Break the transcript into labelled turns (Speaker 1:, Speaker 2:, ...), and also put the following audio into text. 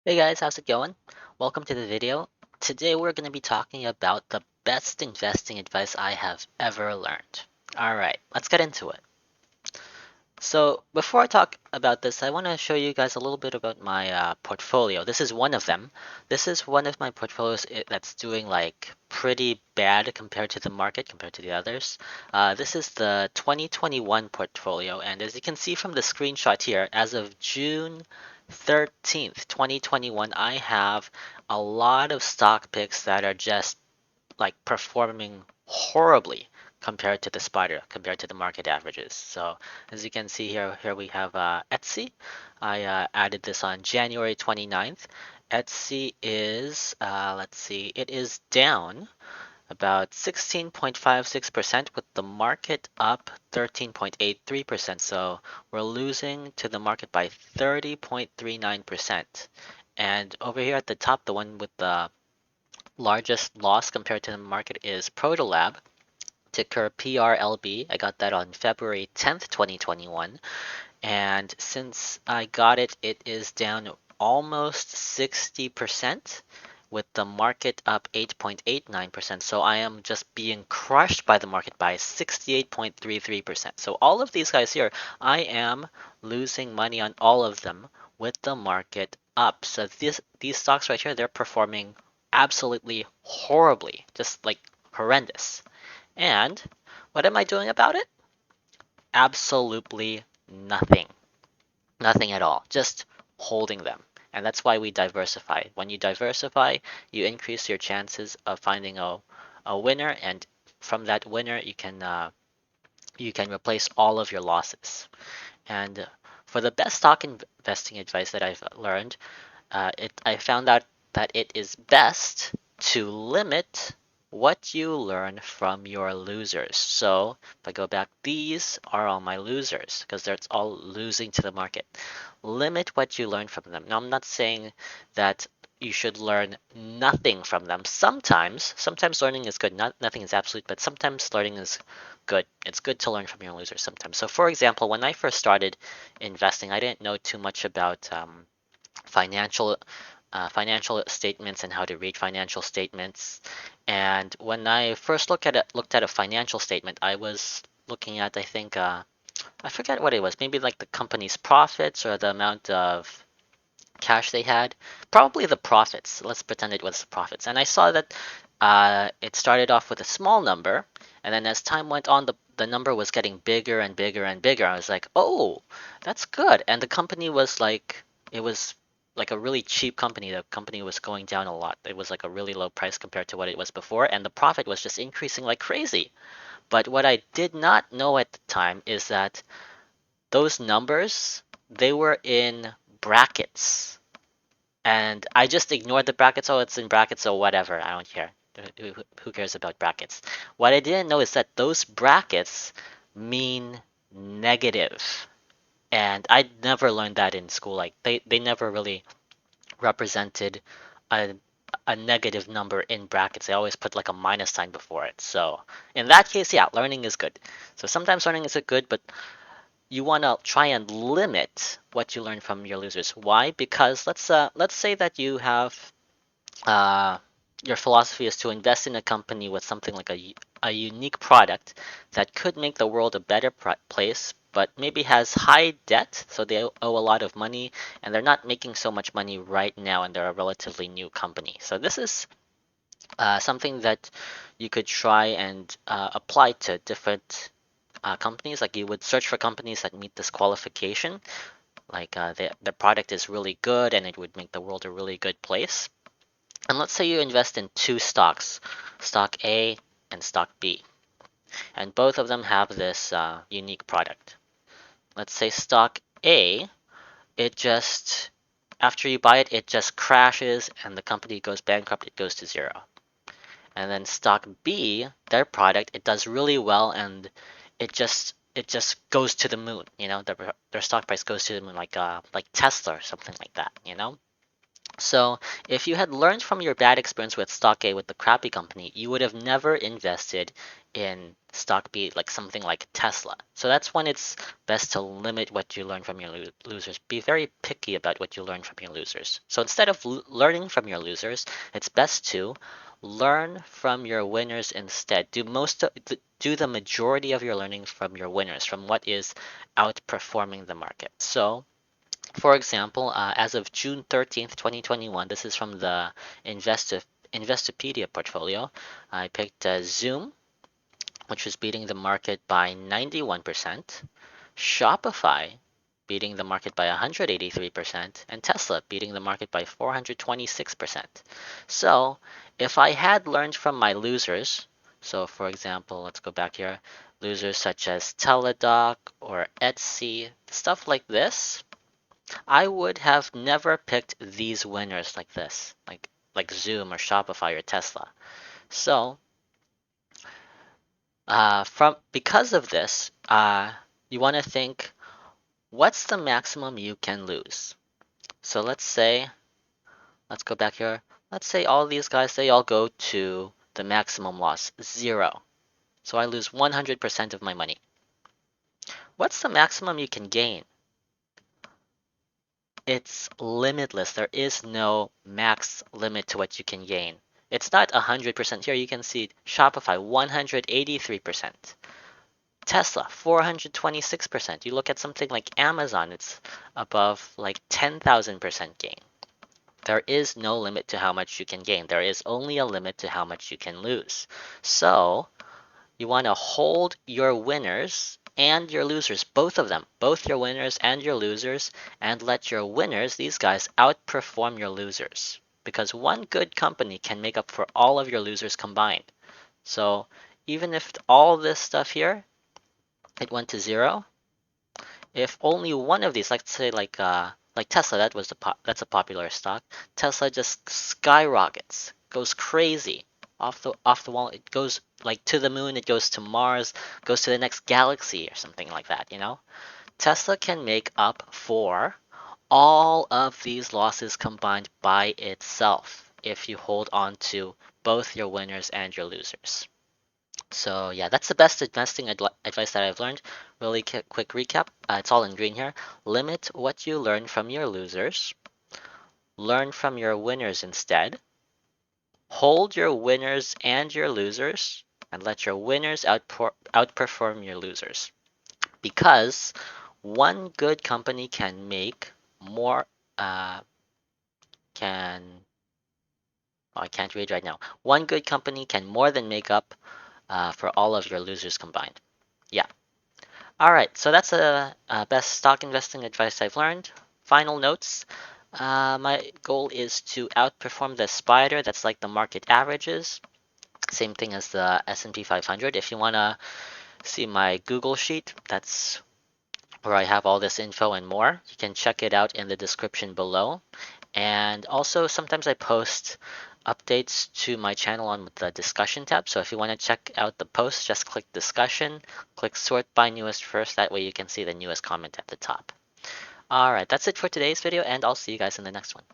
Speaker 1: Hey guys, how's it going? Welcome to the video. Today we're going to be talking about the best investing advice I have ever learned. Alright, let's get into it. So before I talk about this, I want to show you guys a little bit about my portfolio. This is one of them. This is one of my portfolios that's doing like pretty bad compared to the market, compared to the others. This is the 2021 portfolio, and as you can see from the screenshot here, as of June 13th, 2021, I have a lot of stock picks that are just like performing horribly compared to the spider, compared to the market averages. So as you can see here we have Etsy. I added this on January 29th. Etsy is, let's see, it is down about 16.56% with the market up 13.83%. So we're losing to the market by 30.39%. And over here at the top, the one with the largest loss compared to the market is Protolab, ticker PRLB. I got that on February 10th, 2021. And since I got it, it is down almost 60% with the market up 8.89%. So I am just being crushed by the market by 68.33%. So all of these guys here, I am losing money on all of them with the market up. So these stocks right here, they're performing absolutely horribly, just like horrendous. And what am I doing about it? Absolutely nothing. Nothing at all, just holding them. And that's why we diversify. When you diversify, you increase your chances of finding a winner, and from that winner, you can replace all of your losses. And for the best stock investing advice that I've learned, I found out that it is best to limit what you learn from your losers. So if I go back, these are all my losers because they're all losing to the market. Limit what you learn from them. Now, I'm not saying that you should learn nothing from them. Sometimes learning is good. Not nothing is absolute, but sometimes learning is good. It's good to learn from your losers sometimes. So, for example, when I first started investing, I didn't know too much about financial financial statements and how to read financial statements. And when I first looked at a financial statement, I was looking at, I think, I forget what it was, maybe like the company's profits or the amount of cash they had. Probably the profits. Let's pretend it was the profits. And I saw that it started off with a small number, and then as time went on, the number was getting bigger and bigger and bigger. I was like, oh, that's good. And the company was like, it was like a really cheap company. The company was going down a lot. It was like a really low price compared to what it was before, and the profit was just increasing like crazy. But what I did not know at the time is that those numbers, they were in brackets. And I just ignored the brackets. Oh, it's in brackets, so whatever. I don't care. Who cares about brackets? What I didn't know is that those brackets mean negative. And I never learned that in school. Like they never really represented a a negative number in brackets. They always put like a minus sign before it. So in that case, yeah, learning is good. So sometimes learning is good, but you want to try and limit what you learn from your losers. Why? Because let's say that you have uh, your philosophy is to invest in a company with something like a unique product that could make the world a better place, but maybe has high debt, so they owe a lot of money, and they're not making so much money right now, and they're a relatively new company. So this is something that you could try and apply to different companies. Like you would search for companies that meet this qualification, like the product is really good and it would make the world a really good place. And let's say you invest in two stocks, stock A and stock B, and both of them have this unique product. Let's say stock A, it just, after you buy it, it just crashes and the company goes bankrupt, it goes to zero. And then stock B, their product, it does really well and it just goes to the moon. Their stock price goes to the moon, like Tesla or something like that. So if you had learned from your bad experience with stock A with the crappy company, you would have never invested in stock B, like something like Tesla. So that's when it's best to limit what you learn from your losers. Be very picky about what you learn from your losers. So instead of learning from your losers, it's best to learn from your winners instead. Do the majority of your learning from your winners, from what is outperforming the market. So for example, as of June 13th, 2021, this is from the Investopedia portfolio. I picked Zoom, which was beating the market by 91%, Shopify beating the market by 183%, and Tesla beating the market by 426%. So if I had learned from my losers, so for example, let's go back here, losers such as Teladoc or Etsy, stuff like this, I would have never picked these winners like this, like Zoom or Shopify or Tesla. So, from because of this, you want to think, what's the maximum you can lose? So let's go back here. Let's say all these guys, they all go to the maximum loss, 0. So I lose 100% of my money. What's the maximum you can gain? It's limitless. There is no max limit to what you can gain. It's not 100%. Here you can see Shopify 183%, Tesla 426%. You look at something like Amazon, it's above like 10,000% gain. There is no limit to how much you can gain. There is only a limit to how much you can lose. So you want to hold your winners and your losers, both of them, both your winners and your losers, and let your winners, these guys, outperform your losers. Because one good company can make up for all of your losers combined. So even if all this stuff here, it went to 0, if only one of these, let's say like Tesla, that's a popular stock. Tesla just skyrockets, goes crazy, off the wall. It goes like to the moon. It goes to Mars, goes to the next galaxy or something like that. Tesla can make up for all of these losses combined by itself if you hold on to both your winners and your losers. So yeah, that's the best investing advice that I've learned. Really quick recap. It's all in green here. Limit what you learn from your losers. Learn from your winners instead. Hold your winners and your losers, and let your winners outperform your losers. Because one good company can make more. Can oh, I can't read right now. One good company can more than make up for all of your losers combined. Yeah. All right, so that's the best stock investing advice I've learned. Final notes. My goal is to outperform the spider. That's like the market averages. Same thing as the S&P 500. If you want to see my Google sheet, that's where I have all this info and more. You can check it out in the description below. And also, sometimes I post updates to my channel on the discussion tab. So if you want to check out the post, just click discussion, click sort by newest first. That way you can see the newest comment at the top. All right, that's it for today's video, and I'll see you guys in the next one.